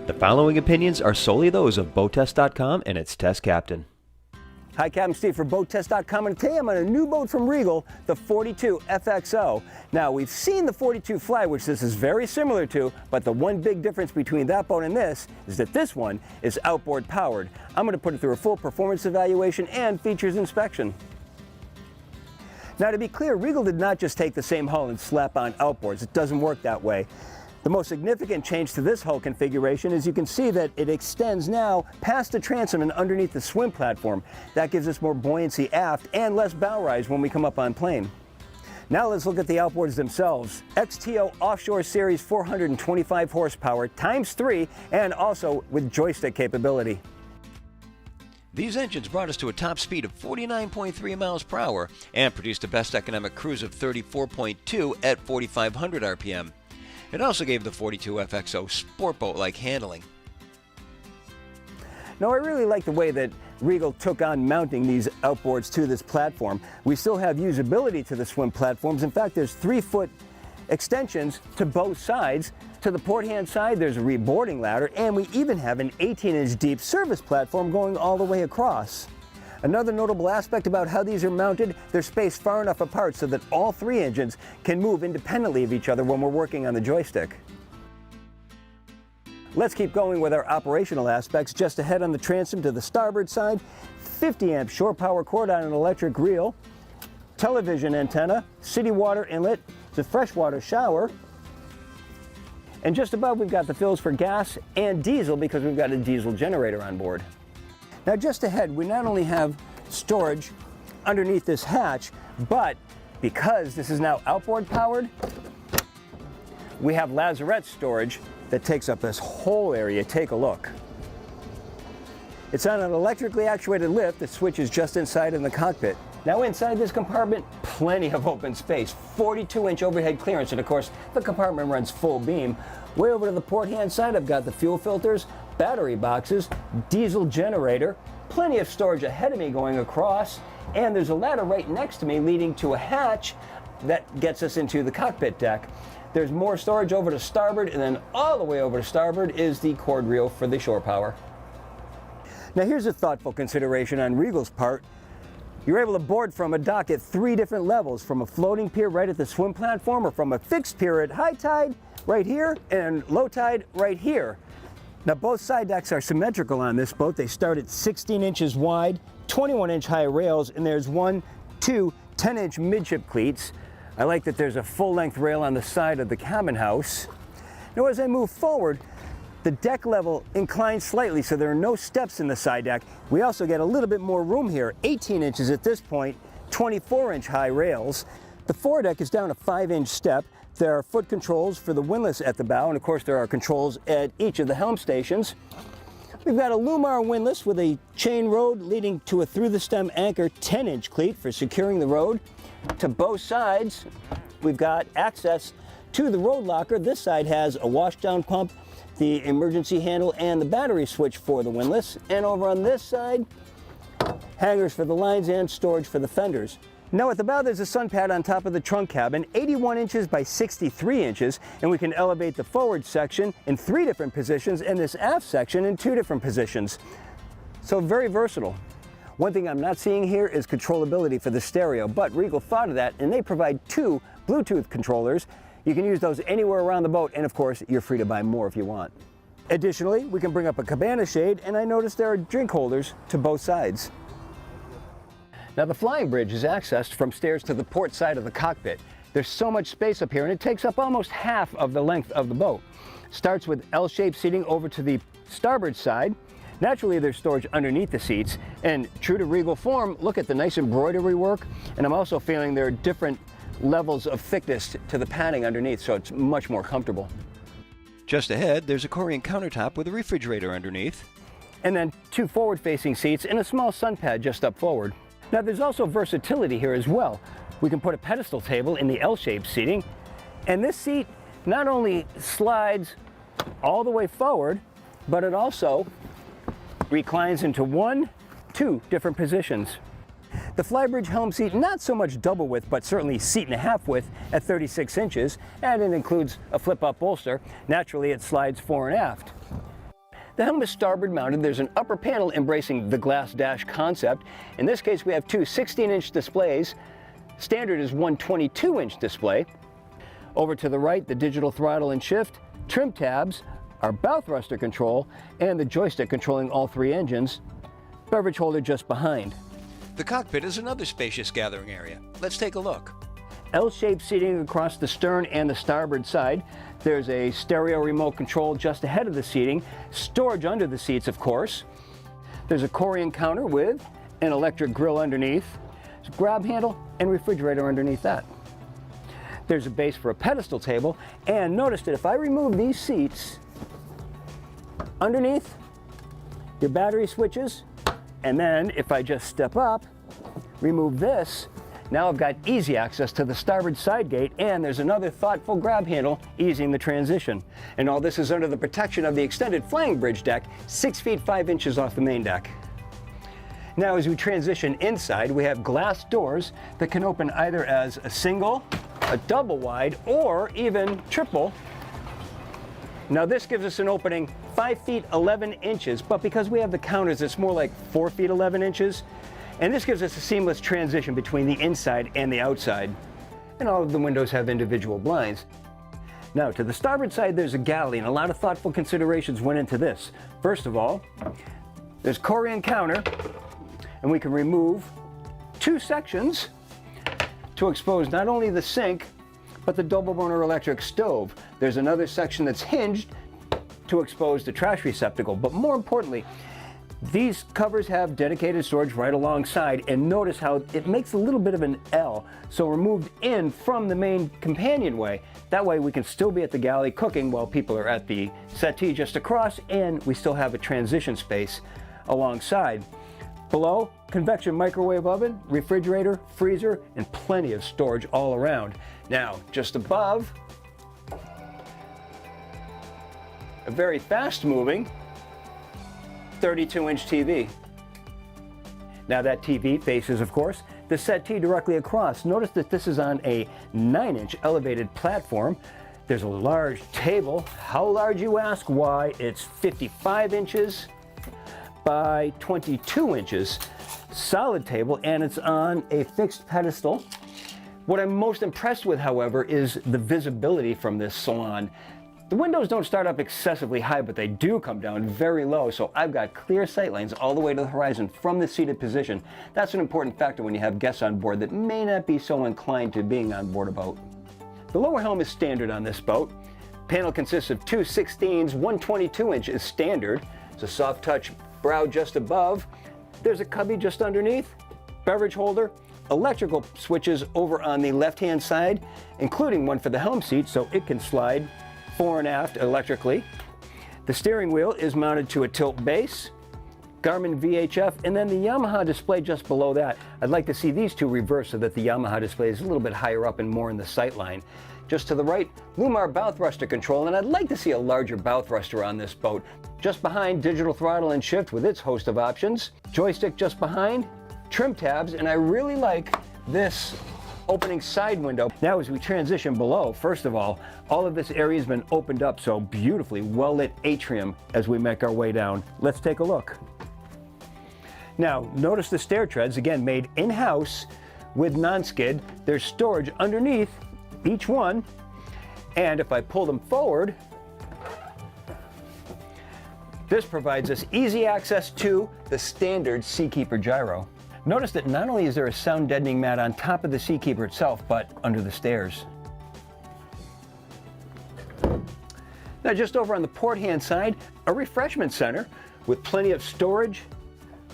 The following opinions are solely those of BoatTest.com and its test captain. Hi, Captain Steve for BoatTest.com, and today I'm on a new boat from Regal, the 42 FXO. Now, we've seen the 42 fly, which this is very similar to, but the one big difference between that boat and this is that this one is outboard powered. I'm going to put it through a full performance evaluation and features inspection. Now, to be clear, Regal did not just take the same hull and slap on outboards. It doesn't work that way. The most significant change to this hull configuration is you can see that it extends now past the transom and underneath the swim platform. That gives us more buoyancy aft and less bow rise when we come up on plane. Now let's look at the outboards themselves. XTO Offshore Series 425 horsepower ×3 and also with joystick capability. These engines brought us to a top speed of 49.3 miles per hour and produced a best economic cruise of 34.2 at 4,500 RPM. It also gave the 42 FXO sport boat-like handling. Now, I really like the way that Regal took on mounting these outboards to this platform. We still have usability to the swim platforms. In fact, there's 3-foot extensions to both sides. To the port hand side, there's a reboarding ladder, and we even have an 18-inch deep service platform going all the way across. Another notable aspect about how these are mounted, they're spaced far enough apart so that all three engines can move independently of each other when we're working on the joystick. Let's keep going with our operational aspects. Just ahead on the transom to the starboard side, 50-amp shore power cord on an electric reel, television antenna, city water inlet, the freshwater shower, and just above we've got the fills for gas and diesel because we've got a diesel generator on board. Now just ahead, we not only have storage underneath this hatch, but because this is now outboard powered, we have lazarette storage that takes up this whole area. Take a look. It's on an electrically actuated lift that switches just inside in the cockpit. Now inside this compartment, plenty of open space, 42-inch overhead clearance, and of course the compartment runs full beam. Way over to the port hand side, I've got the fuel filters, battery boxes, diesel generator, plenty of storage ahead of me going across, and there's a ladder right next to me leading to a hatch that gets us into the cockpit deck. There's more storage over to starboard, and then all the way over to starboard is the cord reel for the shore power. Now here's a thoughtful consideration on Regal's part. You're able to board from a dock at 3 different levels, from a floating pier right at the swim platform or from a fixed pier at high tide right here and low tide right here. Now both side decks are symmetrical on this boat. They start at 16 inches wide, 21-inch high rails, and there's 1, 2, 10-inch midship cleats. I like that there's a full-length rail on the side of the cabin house. Now as I move forward, the deck level inclines slightly, so there are no steps in the side deck. We also get a little bit more room here, 18 inches at this point, 24-inch high rails. The foredeck is down a 5-inch step. There are foot controls for the windlass at the bow, and of course there are controls at each of the helm stations. We've got a Lumar windlass with a chain rode leading to a through-the-stem anchor 10-inch cleat for securing the rode. To both sides, we've got access to the rode locker. This side has a washdown pump, the emergency handle, and the battery switch for the windlass. And over on this side, hangers for the lines and storage for the fenders. Now at the bow there's a sun pad on top of the trunk cabin, 81 inches by 63 inches, and we can elevate the forward section in 3 different positions and this aft section in 2 different positions. So very versatile. One thing I'm not seeing here is controllability for the stereo, but Regal thought of that and they provide 2 Bluetooth controllers. You can use those anywhere around the boat, and of course you're free to buy more if you want. Additionally, we can bring up a cabana shade, and I noticed there are drink holders to both sides. Now the flying bridge is accessed from stairs to the port side of the cockpit. There's so much space up here and it takes up almost half of the length of the boat. Starts with L-shaped seating over to the starboard side. Naturally there's storage underneath the seats, and true to Regal form, look at the nice embroidery work, and I'm also feeling there are different levels of thickness to the padding underneath, so it's much more comfortable. Just ahead, there's a Corian countertop with a refrigerator underneath. And then 2 forward-facing seats and a small sun pad just up forward. Now there's also versatility here as well. We can put a pedestal table in the L-shaped seating, and this seat not only slides all the way forward, but it also reclines into 1, 2 different positions. The Flybridge helm seat, not so much double width, but certainly seat and a half width at 36 inches, and it includes a flip-up bolster. Naturally, it slides fore and aft. The helm is starboard mounted. There's an upper panel embracing the glass dash concept. In this case, we have two 16-inch displays. Standard is one 22-inch display. Over to the right, the digital throttle and shift, trim tabs, our bow thruster control, and the joystick controlling all three engines. Beverage holder just behind. The cockpit is another spacious gathering area. Let's take a look. L-shaped seating across the stern and the starboard side. There's a stereo remote control just ahead of the seating. Storage under the seats, of course. There's a Corian counter with an electric grill underneath. There's a grab handle and refrigerator underneath that. There's a base for a pedestal table. And notice that if I remove these seats, underneath, your battery switches. And then if I just step up, remove this, now I've got easy access to the starboard side gate, and there's another thoughtful grab handle easing the transition. And all this is under the protection of the extended flying bridge deck, 6 feet 5 inches off the main deck. Now as we transition inside, we have glass doors that can open either as a single, a double wide, or even triple. Now this gives us an opening 5 feet 11 inches, but because we have the counters, it's more like 4 feet 11 inches. And this gives us a seamless transition between the inside and the outside. And all of the windows have individual blinds. Now to the starboard side, there's a galley, and a lot of thoughtful considerations went into this. First of all, there's Corian counter, and we can remove two sections to expose not only the sink, but the double burner electric stove. There's another section that's hinged to expose the trash receptacle, but more importantly, these covers have dedicated storage right alongside, and notice how it makes a little bit of an L, so we're moved in from the main companionway. That way we can still be at the galley cooking while people are at the settee just across, and we still have a transition space alongside. Below, convection microwave oven, refrigerator, freezer, and plenty of storage all around. Now, just above, a very fast-moving 32-inch TV. Now that TV faces, of course, the settee directly across. Notice that this is on a 9-inch elevated platform. There's a large table. How large, you ask? Why, it's 55 inches by 22 inches. Solid table, and it's on a fixed pedestal. What I'm most impressed with, however, is the visibility from this salon. The windows don't start up excessively high, but they do come down very low, so I've got clear sight lines all the way to the horizon from the seated position. That's an important factor when you have guests on board that may not be so inclined to being on board a boat. The lower helm is standard on this boat. Panel consists of two 16s, one 22-inch is standard. It's a soft touch brow just above. There's a cubby just underneath, beverage holder, electrical switches over on the left-hand side, including one for the helm seat so it can slide fore and aft electrically. The steering wheel is mounted to a tilt base, Garmin VHF, and then the Yamaha display just below that. I'd like to see these two reversed so that the Yamaha display is a little bit higher up and more in the sight line. Just to the right, Lumar bow thruster control, and I'd like to see a larger bow thruster on this boat. Just behind, digital throttle and shift with its host of options. Joystick just behind, trim tabs, and I really like this opening side window. Now as we transition below, first of all of this area has been opened up, so beautifully well-lit atrium as we make our way down. Let's take a look. Now notice the stair treads, again made in-house with non-skid. There's storage underneath each one, and if I pull them forward, this provides us easy access to the standard Seakeeper gyro. Notice that not only is there a sound deadening mat on top of the Seakeeper itself, but under the stairs. Now just over on the port hand side, a refreshment center with plenty of storage,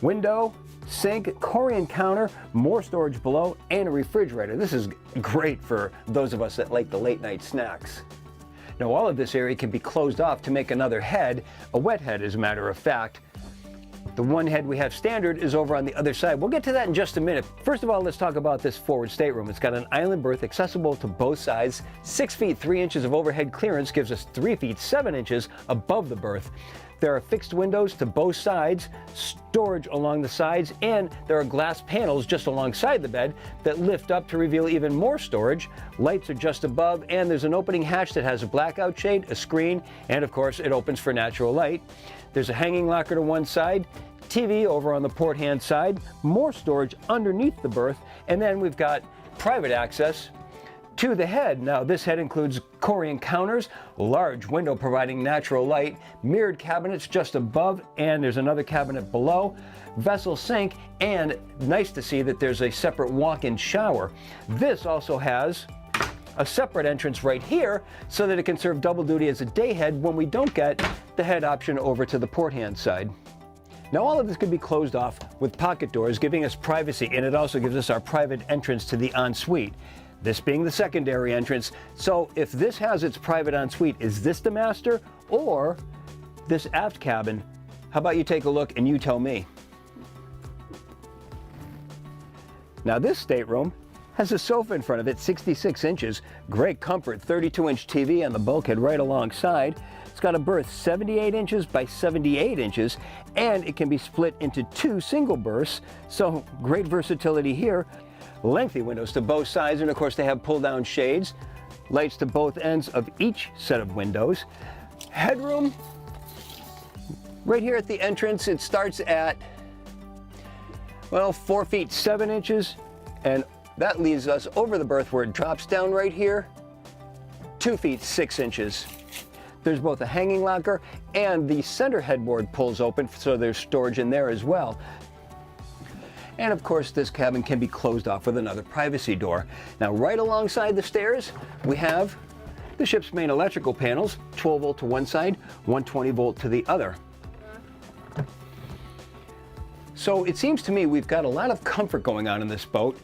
window, sink, Corian counter, more storage below, and a refrigerator. This is great for those of us that like the late night snacks. Now all of this area can be closed off to make another head, a wet head as a matter of fact. The one head we have standard is over on the other side. We'll get to that in just a minute. First of all, let's talk about this forward stateroom. It's got an island berth accessible to both sides. 6 feet 3 inches of overhead clearance gives us 3 feet 7 inches above the berth. There are fixed windows to both sides, storage along the sides, and there are glass panels just alongside the bed that lift up to reveal even more storage. Lights are just above, and there's an opening hatch that has a blackout shade, a screen, and of course it opens for natural light. There's a hanging locker to one side, TV over on the port hand side, more storage underneath the berth, and then we've got private access to the head. Now this head includes Corian counters, large window providing natural light, mirrored cabinets just above, and there's another cabinet below, vessel sink, and nice to see that there's a separate walk-in shower. This also has a separate entrance right here so that it can serve double duty as a day head when we don't get the head option over to the port hand side. Now all of this can be closed off with pocket doors, giving us privacy, and it also gives us our private entrance to the ensuite. This being the secondary entrance. So if this has its private ensuite, is this the master or this aft cabin? How about you take a look and you tell me. Now this stateroom has a sofa in front of it, 66 inches, great comfort, 32-inch TV on the bulkhead right alongside. It's got a berth 78 inches by 78 inches, and it can be split into 2 single berths, so great versatility here. Lengthy windows to both sides, and of course they have pull-down shades. Lights to both ends of each set of windows. Headroom, right here at the entrance, it starts at, well, 4 feet 7 inches, and that leaves us over the berth where it drops down right here, 2 feet 6 inches. There's both a hanging locker and the center headboard pulls open, so there's storage in there as well. And of course, this cabin can be closed off with another privacy door. Now, right alongside the stairs, we have the ship's main electrical panels, 12 volt to one side, 120 volt to the other. So it seems to me we've got a lot of comfort going on in this boat,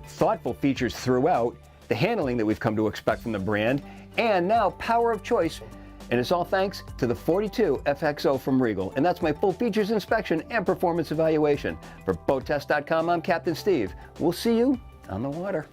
thoughtful features throughout, the handling that we've come to expect from the brand, and now power of choice. And it's all thanks to the 42 FXO from Regal. And that's my full features inspection and performance evaluation. For BoatTest.com, I'm Captain Steve. We'll see you on the water.